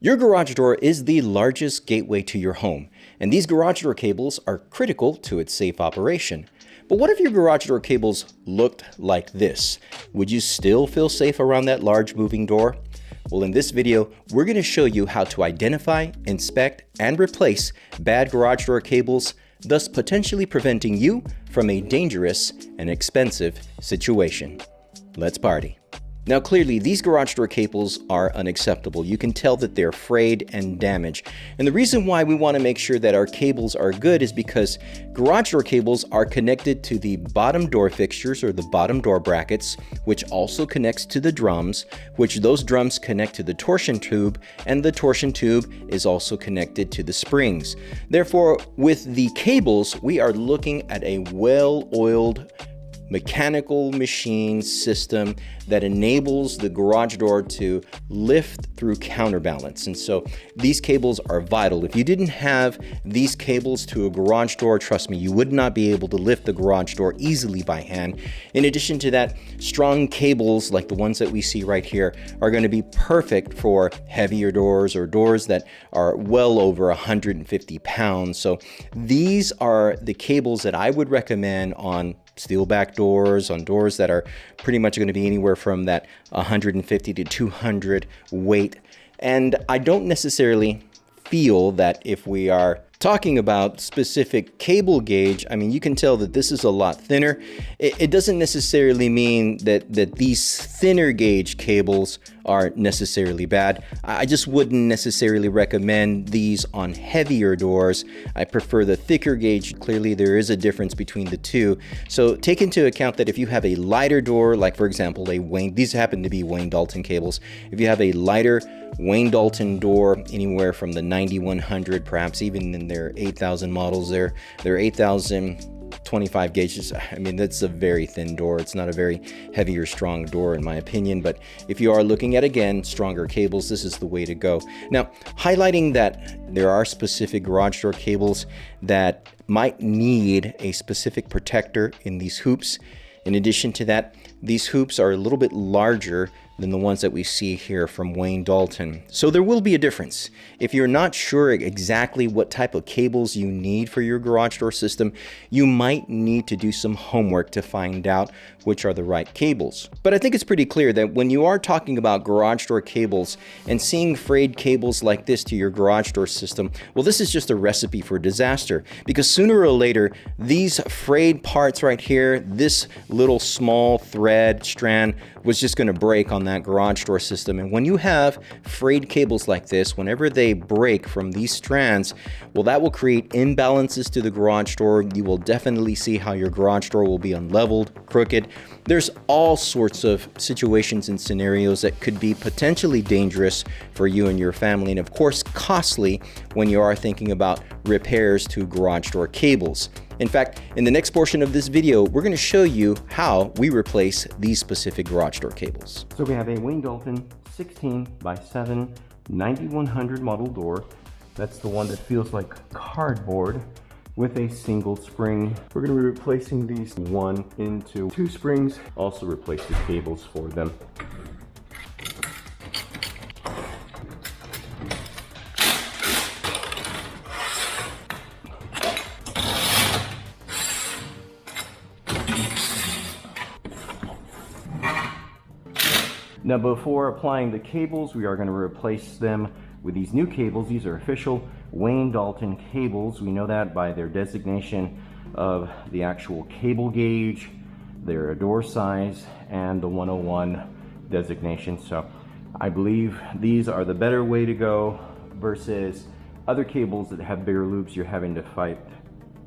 Your garage door is the largest gateway to your home, and these garage door cables are critical to its safe operation. But what if your garage door cables looked like this? Would you still feel safe around that large moving door? Well, in this video, we're going to show you how to identify, inspect, and replace bad garage door cables, thus potentially preventing you from a dangerous and expensive situation. Let's party. Now clearly, these garage door cables are unacceptable. You can tell that they're frayed and damaged. And the reason why we want to make sure that our cables are good is because garage door cables are connected to the bottom door fixtures or the bottom door brackets, which also connects to the drums, which those drums connect to the torsion tube, and the torsion tube is also connected to the springs. Therefore, with the cables, we are looking at a well-oiled mechanical machine system that enables the garage door to lift through counterbalance. And so these cables are vital. If you didn't have these cables to a garage door, trust me, you would not be able to lift the garage door easily by hand. In addition to that, strong cables like the ones that we see right here are going to be perfect for heavier doors or doors that are well over 150 pounds. So these are the cables that I would recommend on steel back doors, on doors that are pretty much going to be anywhere from that 150 to 200 weight. And I don't necessarily feel that if we are talking about specific cable gauge, I mean, you can tell that this is a lot thinner. It doesn't necessarily mean that these thinner gauge cables are necessarily bad. I just wouldn't necessarily recommend these on heavier doors. I prefer the thicker gauge. Clearly, there is a difference between the two. So take into account that if you have a lighter door, like for example, these happen to be Wayne Dalton cables. If you have a lighter Wayne Dalton door, anywhere from the 9100, perhaps even in their 8000 models, their 8025 gauges. I mean, that's a very thin door. It's not a very heavy or strong door in my opinion, but if you are looking at, again, stronger cables, this is the way to go. Now, highlighting that there are specific garage door cables that might need a specific protector in these hoops. In addition to that, these hoops are a little bit larger than the ones that we see here from Wayne Dalton. So there will be a difference. If you're not sure exactly what type of cables you need for your garage door system, you might need to do some homework to find out which are the right cables. But I think it's pretty clear that when you are talking about garage door cables and seeing frayed cables like this to your garage door system, well, this is just a recipe for disaster, because sooner or later, these frayed parts right here, this little small thread strand was just going to break on that garage door system. And when you have frayed cables like this, whenever they break from these strands, well, that will create imbalances to the garage door. You will definitely see how your garage door will be unleveled, crooked. There's all sorts of situations and scenarios that could be potentially dangerous for you and your family, and of course costly when you are thinking about repairs to garage door cables. In fact, in the next portion of this video, we're going to show you how we replace these specific garage door cables. So we have a Wayne Dalton 16x7 9100 model door. That's the one that feels like cardboard with a single spring. We're going to be replacing these 1 into 2 springs. Also replace the cables for them. Now, before applying the cables, we are going to replace them with these new cables. These are official Wayne Dalton cables. We know that by their designation of the actual cable gauge, their door size, and the 101 designation. So I believe these are the better way to go versus other cables that have bigger loops. You're having to fight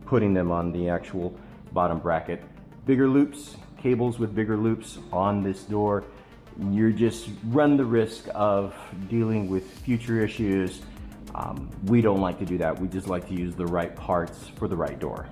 putting them on the actual bottom bracket. Bigger loops, cables with bigger loops on this door, you just run the risk of dealing with future issues. We don't like to do that. We just like to use the right parts for the right door.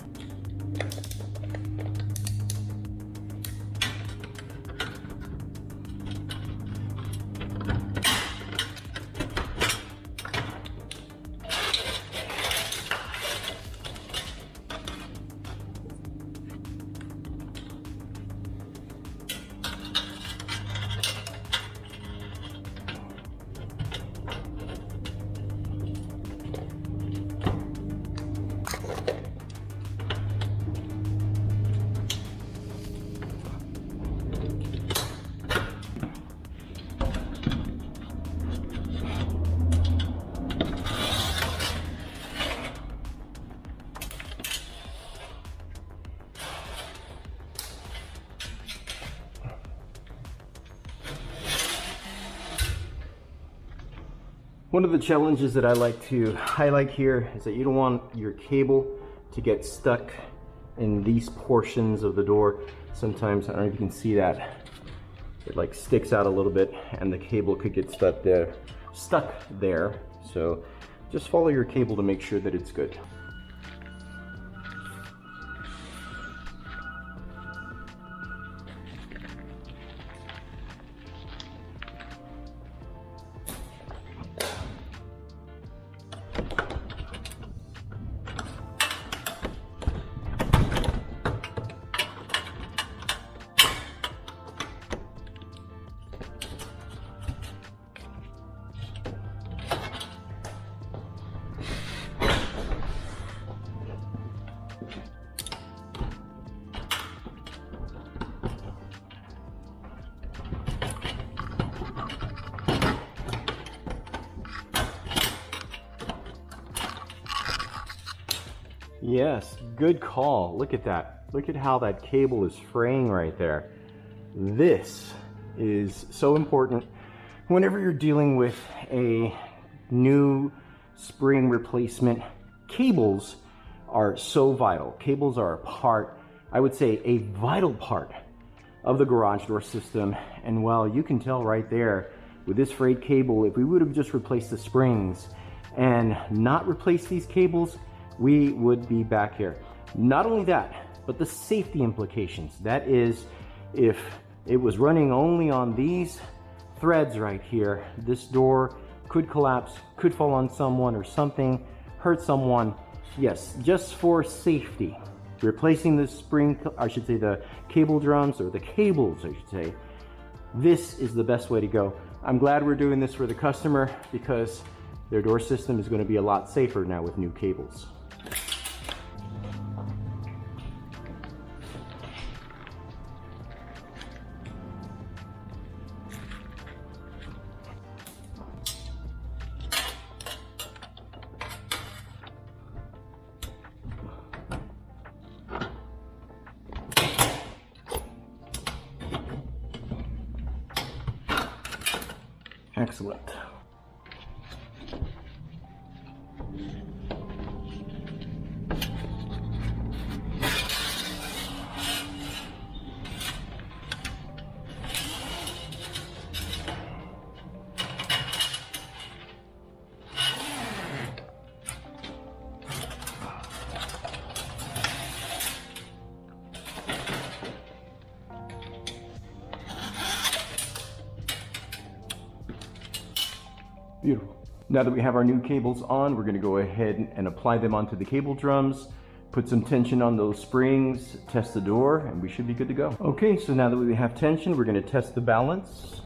One of the challenges that I like to highlight here is that you don't want your cable to get stuck in these portions of the door. Sometimes, I don't know if you can see that, it like sticks out a little bit and the cable could get stuck there. So just follow your cable to make sure that it's good. Yes, good call. Look at that. Look at how that cable is fraying right there. This is so important whenever you're dealing with a new spring replacement. Cables are so vital. Cables are a part, I would say a vital part of the garage door system. And well, you can tell right there with this frayed cable, if we would have just replaced the springs and not replaced these cables, we would be back here. Not only that, but the safety implications. That is, if it was running only on these threads right here, this door could collapse, could fall on someone or something, hurt someone. Yes, just for safety, replacing the spring, I should say the cable drums, or the cables, I should say, this is the best way to go. I'm glad we're doing this for the customer because their door system is going to be a lot safer now with new cables. Excellent. Beautiful. Now that we have our new cables on, we're going to go ahead and apply them onto the cable drums, put some tension on those springs, test the door, and we should be good to go. Okay, so now that we have tension, we're going to test the balance.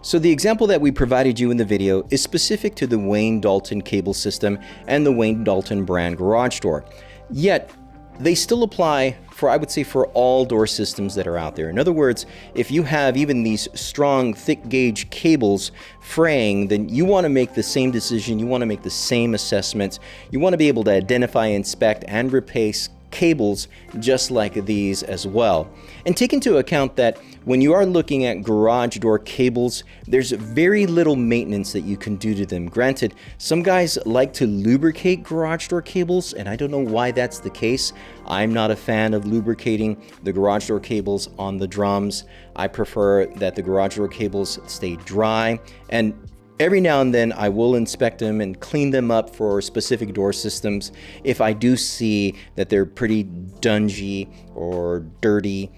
So the example that we provided you in the video is specific to the Wayne Dalton cable system and the Wayne Dalton brand garage door. Yet, they still apply for, I would say, for all door systems that are out there. In other words, if you have even these strong, thick gauge cables fraying, then you want to make the same decision, you want to make the same assessments, you want to be able to identify, inspect, and replace cables just like these as well. And take into account that when you are looking at garage door cables, there's very little maintenance that you can do to them. Granted, some guys like to lubricate garage door cables, and I don't know why that's the case. I'm not a fan of lubricating the garage door cables on the drums. I prefer that the garage door cables stay dry, and every now and then I will inspect them and clean them up for specific door systems if I do see that they're pretty dungy or dirty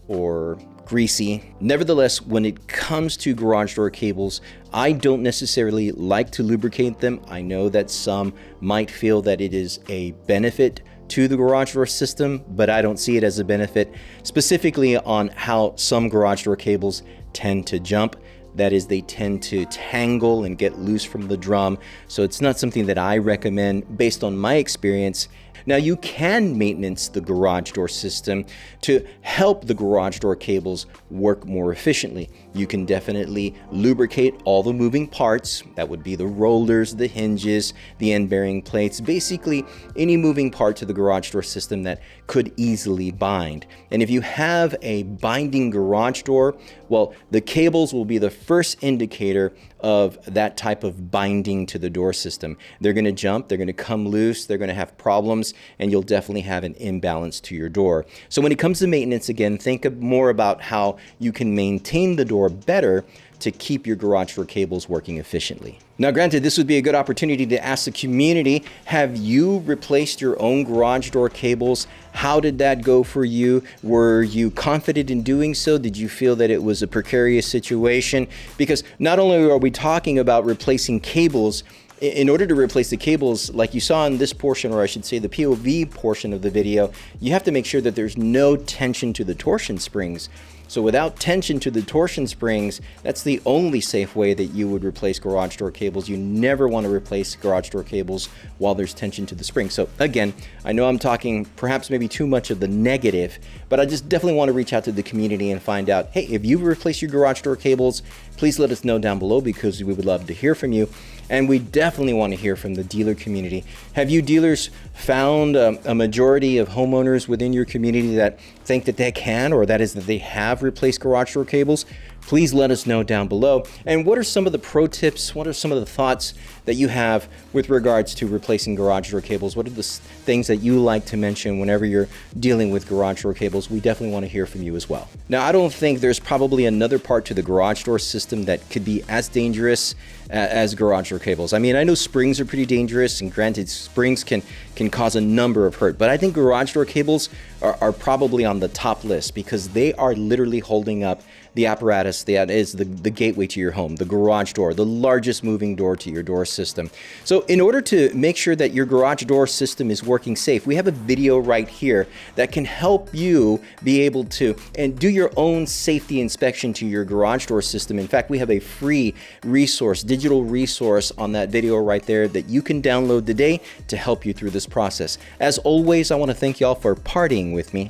or greasy. Nevertheless, when it comes to garage door cables, I don't necessarily like to lubricate them. I know that some might feel that it is a benefit to the garage door system, but I don't see it as a benefit, specifically on how some garage door cables tend to jump. That is, they tend to tangle and get loose from the drum. So it's not something that I recommend based on my experience. Now you can maintenance the garage door system to help the garage door cables work more efficiently. You can definitely lubricate all the moving parts. That would be the rollers, the hinges, the end bearing plates, basically any moving part to the garage door system that could easily bind. And if you have a binding garage door, well, the cables will be the first indicator of that type of binding to the door system. They're going to jump, they're going to come loose, they're going to have problems, and you'll definitely have an imbalance to your door. So when it comes to maintenance, again, think more about how you can maintain the door better to keep your garage door cables working efficiently. Now, granted, this would be a good opportunity to ask the community, have you replaced your own garage door cables? How did that go for you? Were you confident in doing so? Did you feel that it was a precarious situation? Because not only are we talking about replacing cables, in order to replace the cables, like you saw in this portion, or I should say the POV portion of the video, you have to make sure that there's no tension to the torsion springs. So without tension to the torsion springs, that's the only safe way that you would replace garage door cables. You never want to replace garage door cables while there's tension to the spring. So again, I know I'm talking perhaps maybe too much of the negative, but I just definitely want to reach out to the community and find out, hey, if you've replaced your garage door cables, please let us know down below because we would love to hear from you. And we definitely want to hear from the dealer community. Have you dealers found a majority of homeowners within your community that think that they can, or that is that they have replaced garage door cables? Please let us know down below. And what are some of the pro tips? What are some of the thoughts that you have with regards to replacing garage door cables? What are the things that you like to mention whenever you're dealing with garage door cables? We definitely want to hear from you as well. Now, I don't think there's probably another part to the garage door system that could be as dangerous as garage door cables. I mean, I know springs are pretty dangerous, and granted, springs can cause a number of hurt, but I think garage door cables are probably on the top list because they are literally holding up the apparatus that is the gateway to your home, the garage door, the largest moving door to your door system. So in order to make sure that your garage door system is working safe, we have a video right here that can help you be able to do your own safety inspection to your garage door system. In fact, we have a free resource, digital resource on that video right there that you can download today to help you through this process. As always, I want to thank y'all for partying with me.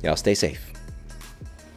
Y'all stay safe.